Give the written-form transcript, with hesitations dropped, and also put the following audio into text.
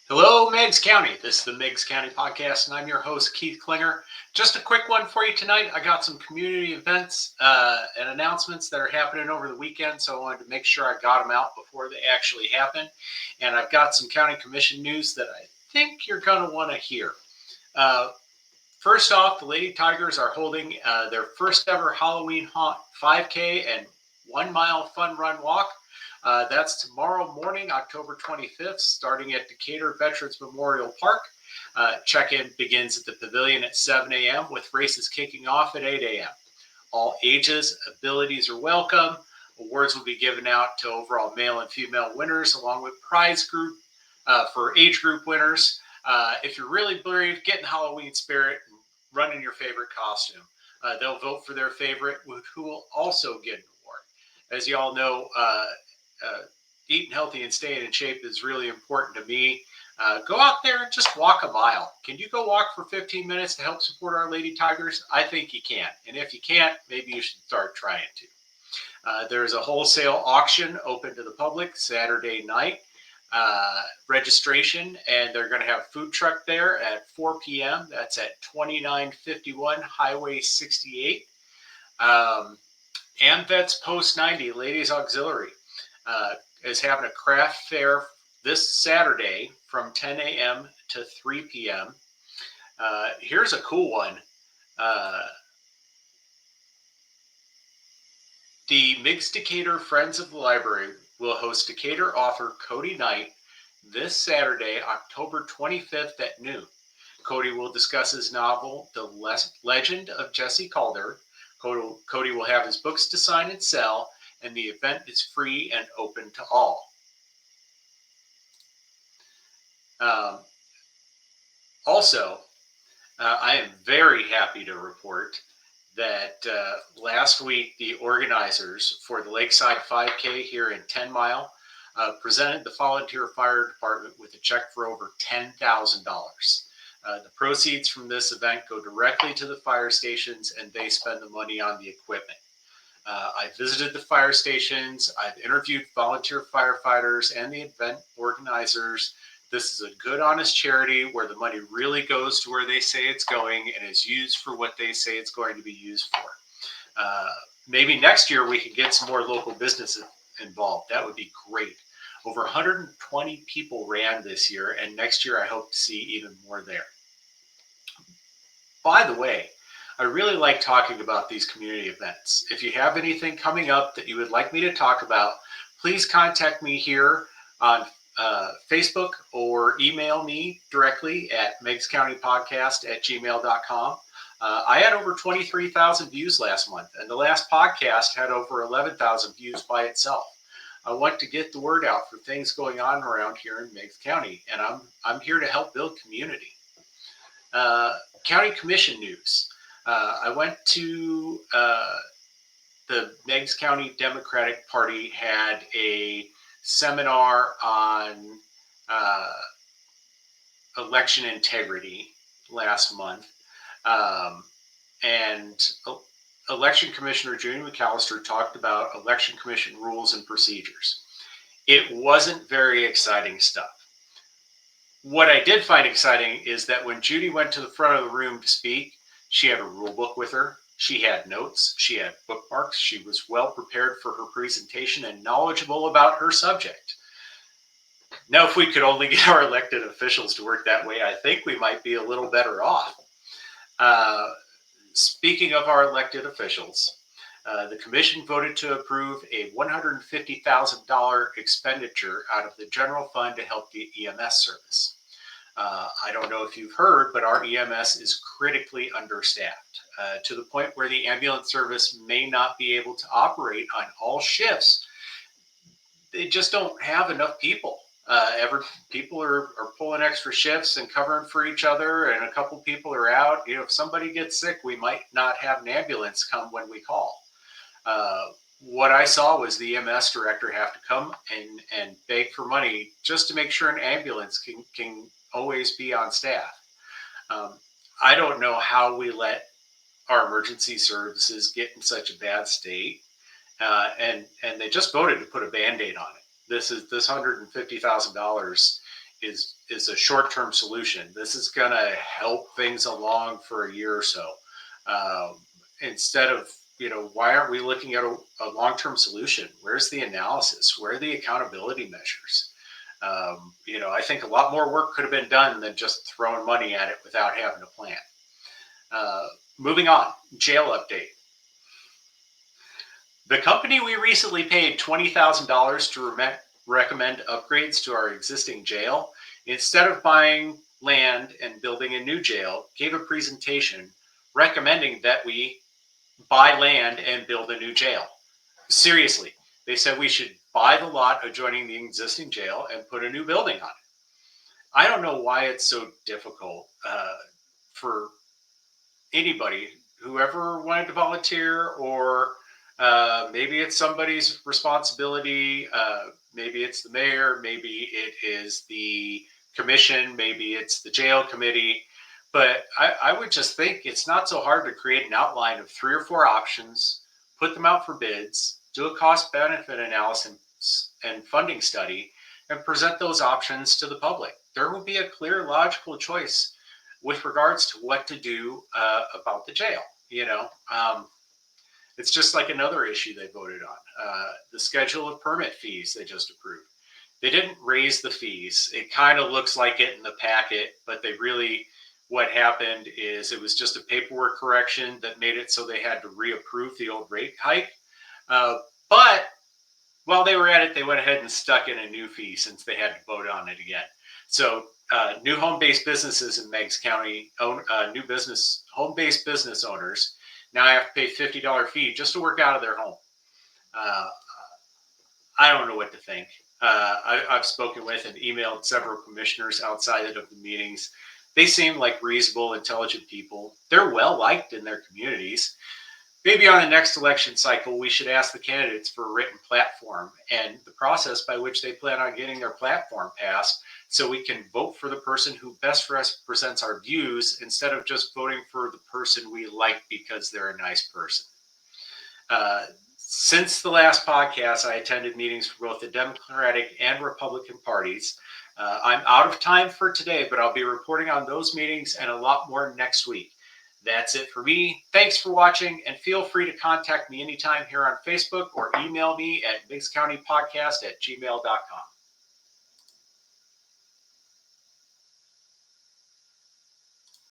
Hello, Meigs County. This is the Meigs County Podcast, and I'm your host, Keith Klinger. Just a quick one for you tonight. I got some community events and announcements that are happening over the weekend, so I wanted to make sure I got them out before they actually happen. And I've got some county commission news that I think you're going to want to hear. Uh, First off, the Lady Tigers are holding their first ever Halloween Haunt 5K and 1 mile fun run walk. That's tomorrow morning, October 25th, starting at Decatur Veterans Memorial Park. Check-in begins at the pavilion at 7 a.m. with races kicking off at 8 a.m. All ages, abilities are welcome. Awards will be given out to overall male and female winners, along with prize group for age group winners. If you're really brave, get in the Halloween spirit and run in your favorite costume. They'll vote for their favorite, who will also get an award. As you all know, eating healthy and staying in shape is really important to me. Go out there and just walk a mile. Can you go walk for 15 minutes to help support Our Lady Tigers? I think you can. And if you can't, maybe you should start trying to. There's a wholesale auction open to the public Saturday night. Registration, and they're going to have a food truck there at 4 p.m. That's at 2951 Highway 68. AmVets Post 90 Ladies Auxiliary is having a craft fair this Saturday from 10 a.m. to 3 p.m. Here's a cool one. The Meigs Decatur Friends of the Library will host Decatur author Cody Knight this Saturday, October 25th at noon. Cody will discuss his novel, The Legend of Jesse Calder. Cody will have his books to sign and sell, and the event is free and open to all. Also, I am very happy to report that last week the organizers for the Lakeside 5K here in 10 Mile presented the Volunteer Fire Department with a check for over $10,000. The proceeds from this event go directly to the fire stations, and they spend the money on the equipment. I visited the fire stations. I've interviewed volunteer firefighters and the event organizers. This is a good, honest charity where the money really goes to where they say it's going and is used for what they say it's going to be used for. Maybe next year we could get some more local businesses involved. That would be great. Over 120 people ran this year, and next year I hope to see even more there. By the way, I really like talking about these community events. If you have anything coming up that you would like me to talk about, please contact me here on Facebook or email me directly at meigscountypodcast@gmail.com. I had over 23,000 views last month, and the last podcast had over 11,000 views by itself. I want to get the word out for things going on around here in Meigs County, and I'm here to help build community. County Commission news. I went to the Meigs County Democratic Party had a seminar on election integrity last month, and Election Commissioner Judy McAllister talked about Election Commission rules and procedures. It wasn't very exciting stuff. What I did find exciting is that when Judy went to the front of the room to speak, she had a rule book with her. She had notes. She had bookmarks. She was well prepared for her presentation and knowledgeable about her subject. Now, if we could only get our elected officials to work that way, I think we might be a little better off. Speaking of our elected officials, the commission voted to approve a $150,000 expenditure out of the general fund to help the EMS service. I don't know if you've heard, but our EMS is critically understaffed to the point where the ambulance service may not be able to operate on all shifts. They just don't have enough people. People are pulling extra shifts and covering for each other, and a couple people are out. If somebody gets sick, we might not have an ambulance come when we call. What I saw was the EMS director have to come and beg for money just to make sure an ambulance can always be on staff. I don't know how we let our emergency services get in such a bad state, and they just voted to put a Band-Aid on it. This $150,000 is a short-term solution. This is going to help things along for a year or so. Instead of, why aren't we looking at a long-term solution? Where's the analysis? Where are the accountability measures? I think a lot more work could have been done than just throwing money at it without having a plan. Moving on, jail update. The company we recently paid $20,000 to recommend upgrades to our existing jail, instead of buying land and building a new jail, gave a presentation recommending that we buy land and build a new jail. Seriously, they said we should buy the lot adjoining the existing jail and put a new building on it. I don't know why it's so difficult for anybody, whoever wanted to volunteer, or maybe it's somebody's responsibility. Maybe it's the mayor, maybe it is the commission, maybe it's the jail committee. But I would just think it's not so hard to create an outline of 3 or 4 options, put them out for bids, do a cost benefit analysis and funding study, and present those options to the public. There will be a clear, logical choice with regards to what to do about the jail. It's just like another issue they voted on, the schedule of permit fees they just approved. They didn't raise the fees. It kind of looks like it in the packet, but what happened is it was just a paperwork correction that made it so they had to reapprove the old rate hike. But while they were at it, they went ahead and stuck in a new fee since they had to vote on it again. So new home-based businesses in Meigs County, home-based business owners now have to pay $50 fee just to work out of their home. I don't know what to think. I've spoken with and emailed several commissioners outside of the meetings. They seem like reasonable, intelligent people. They're well liked in their communities. Maybe on the next election cycle, we should ask the candidates for a written platform and the process by which they plan on getting their platform passed, so we can vote for the person who best represents our views instead of just voting for the person we like because they're a nice person. Since the last podcast, I attended meetings for both the Democratic and Republican parties. I'm out of time for today, but I'll be reporting on those meetings and a lot more next week. That's it for me. Thanks for watching, and feel free to contact me anytime here on Facebook or email me at meigscountypodcast@gmail.com.